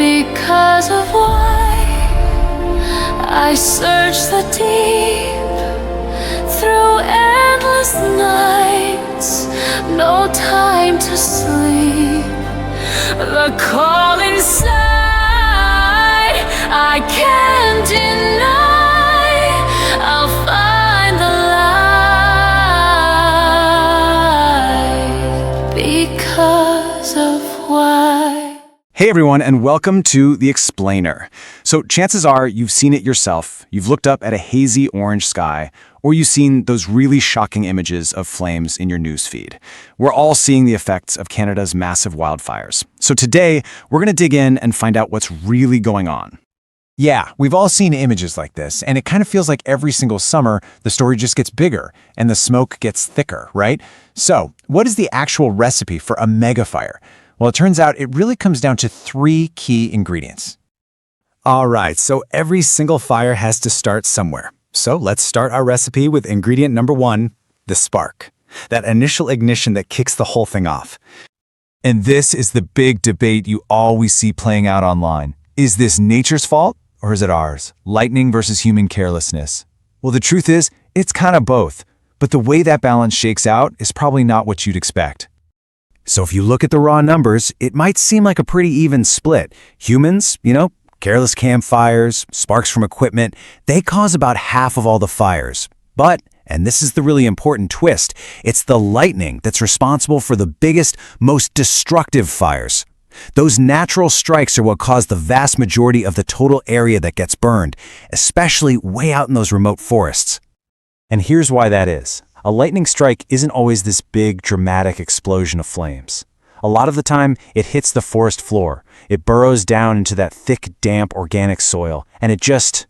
Because of why I search the deep through endless nights, no time to sleep. The call inside I can't deny. I'll find the light because of why. Hey everyone, and welcome to The Explainer. So chances are you've seen it yourself. You've looked up at a hazy orange sky, or you've seen those really shocking images of flames in your newsfeed. We're all seeing the effects of Canada's massive wildfires. So today, we're going to dig in and find out what's really going on. Yeah, we've all seen images like this, and it kind of feels like every single summer, the story just gets bigger and the smoke gets thicker, right? So, what is the actual recipe for a mega fire? Well, it turns out it really comes down to 3 key ingredients. All right, so every single fire has to start somewhere. So let's start our recipe with ingredient number 1, the spark. That initial ignition that kicks the whole thing off. And this is the big debate you always see playing out online. Is this nature's fault or is it ours? Lightning versus human carelessness. Well, the truth is, it's kind of both. But the way that balance shakes out is probably not what you'd expect. So if you look at the raw numbers, it might seem like a pretty even split. Humans, careless campfires, sparks from equipment, they cause about half of all the fires. But, and this is the really important twist, it's the lightning that's responsible for the biggest, most destructive fires. Those natural strikes are what cause the vast majority of the total area that gets burned, especially way out in those remote forests. And here's why that is. A lightning strike isn't always this big, dramatic explosion of flames. A lot of the time, it hits the forest floor. It burrows down into that thick, damp, organic soil, and it just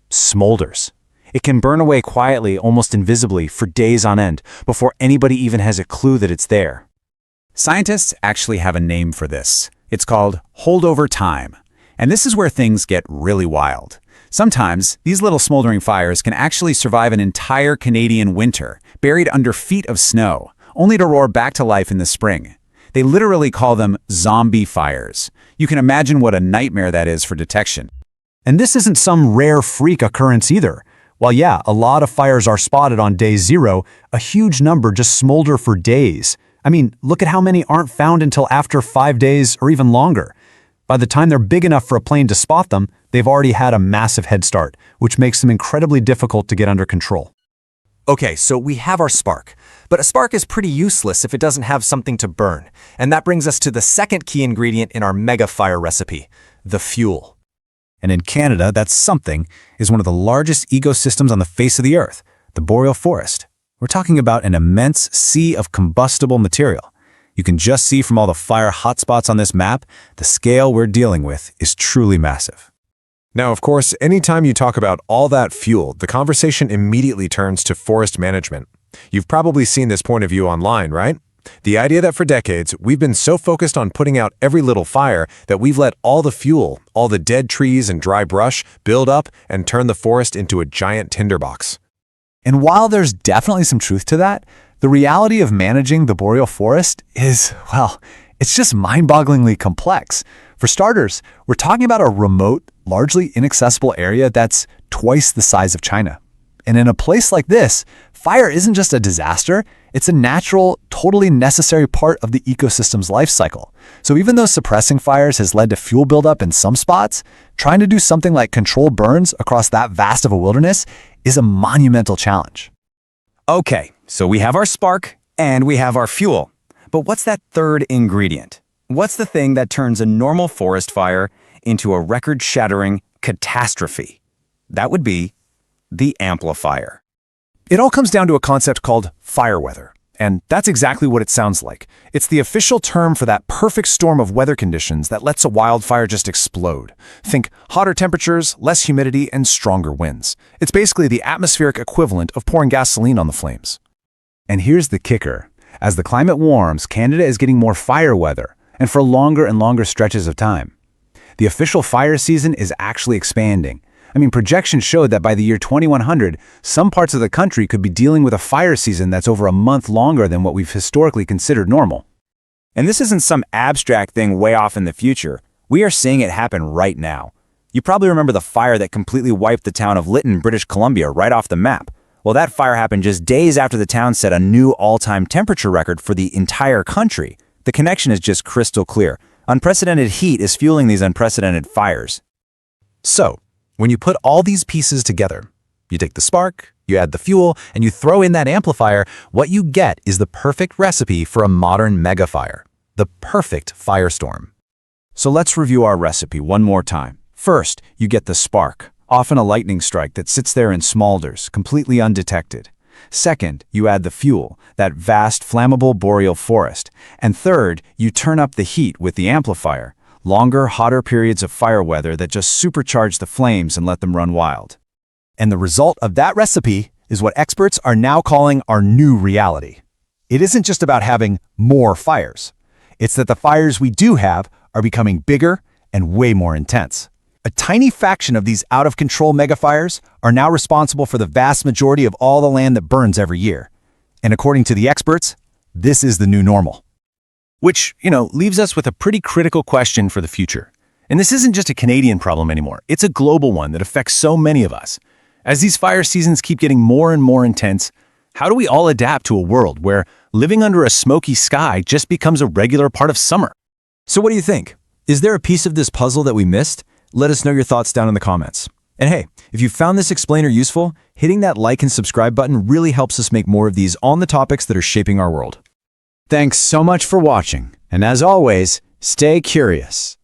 smolders. It can burn away quietly, almost invisibly, for days on end, before anybody even has a clue that it's there. Scientists actually have a name for this. It's called holdover time. And this is where things get really wild. Sometimes, these little smoldering fires can actually survive an entire Canadian winter, buried under feet of snow, only to roar back to life in the spring. They literally call them zombie fires. You can imagine what a nightmare that is for detection. And this isn't some rare freak occurrence either. While yeah, a lot of fires are spotted on day 0, a huge number just smolder for days. I mean, look at how many aren't found until after 5 days or even longer. By the time they're big enough for a plane to spot them, they've already had a massive head start, which makes them incredibly difficult to get under control. Okay, so we have our spark. But a spark is pretty useless if it doesn't have something to burn. And that brings us to the second key ingredient in our mega fire recipe, the fuel. And in Canada, that something is one of the largest ecosystems on the face of the earth, the Boreal forest. We're talking about an immense sea of combustible material. You can just see from all the fire hotspots on this map, the scale we're dealing with is truly massive. Now, of course, anytime you talk about all that fuel, the conversation immediately turns to forest management. You've probably seen this point of view online, right? The idea that for decades, we've been so focused on putting out every little fire that we've let all the fuel, all the dead trees and dry brush build up and turn the forest into a giant tinderbox. And while there's definitely some truth to that, the reality of managing the Boreal forest is, well, it's just mind-bogglingly complex. For starters, we're talking about a remote, largely inaccessible area that's twice the size of China. And in a place like this, fire isn't just a disaster, it's a natural, totally necessary part of the ecosystem's life cycle. So even though suppressing fires has led to fuel buildup in some spots, trying to do something like control burns across that vast of a wilderness is a monumental challenge. Okay, so we have our spark and we have our fuel. But what's that third ingredient? What's the thing that turns a normal forest fire into a record-shattering catastrophe? That would be the amplifier. It all comes down to a concept called fire weather. And that's exactly what it sounds like. It's the official term for that perfect storm of weather conditions that lets a wildfire just explode. Think hotter temperatures, less humidity, and stronger winds. It's basically the atmospheric equivalent of pouring gasoline on the flames. And here's the kicker. As the climate warms, Canada is getting more fire weather, and for longer and longer stretches of time. The official fire season is actually expanding. I mean, projections showed that by the year 2100, some parts of the country could be dealing with a fire season that's over a month longer than what we've historically considered normal. And this isn't some abstract thing way off in the future. We are seeing it happen right now. You probably remember the fire that completely wiped the town of Lytton, British Columbia, right off the map. Well, that fire happened just days after the town set a new all-time temperature record for the entire country. The connection is just crystal clear. Unprecedented heat is fueling these unprecedented fires. So, when you put all these pieces together, you take the spark, you add the fuel, and you throw in that amplifier, what you get is the perfect recipe for a modern megafire. The perfect firestorm. So let's review our recipe one more time. First, you get the spark, often a lightning strike that sits there in smolders, completely undetected. Second, you add the fuel, that vast flammable boreal forest. And third, you turn up the heat with the amplifier, longer, hotter periods of fire weather that just supercharge the flames and let them run wild. And the result of that recipe is what experts are now calling our new reality. It isn't just about having more fires. It's that the fires we do have are becoming bigger and way more intense. A tiny fraction of these out-of-control megafires are now responsible for the vast majority of all the land that burns every year. And according to the experts, this is the new normal. Which, leaves us with a pretty critical question for the future. And this isn't just a Canadian problem anymore. It's a global one that affects so many of us. As these fire seasons keep getting more and more intense, how do we all adapt to a world where living under a smoky sky just becomes a regular part of summer? So what do you think? Is there a piece of this puzzle that we missed? Let us know your thoughts down in the comments. And hey, if you found this explainer useful, hitting that like and subscribe button really helps us make more of these on the topics that are shaping our world. Thanks so much for watching. And as always, stay curious.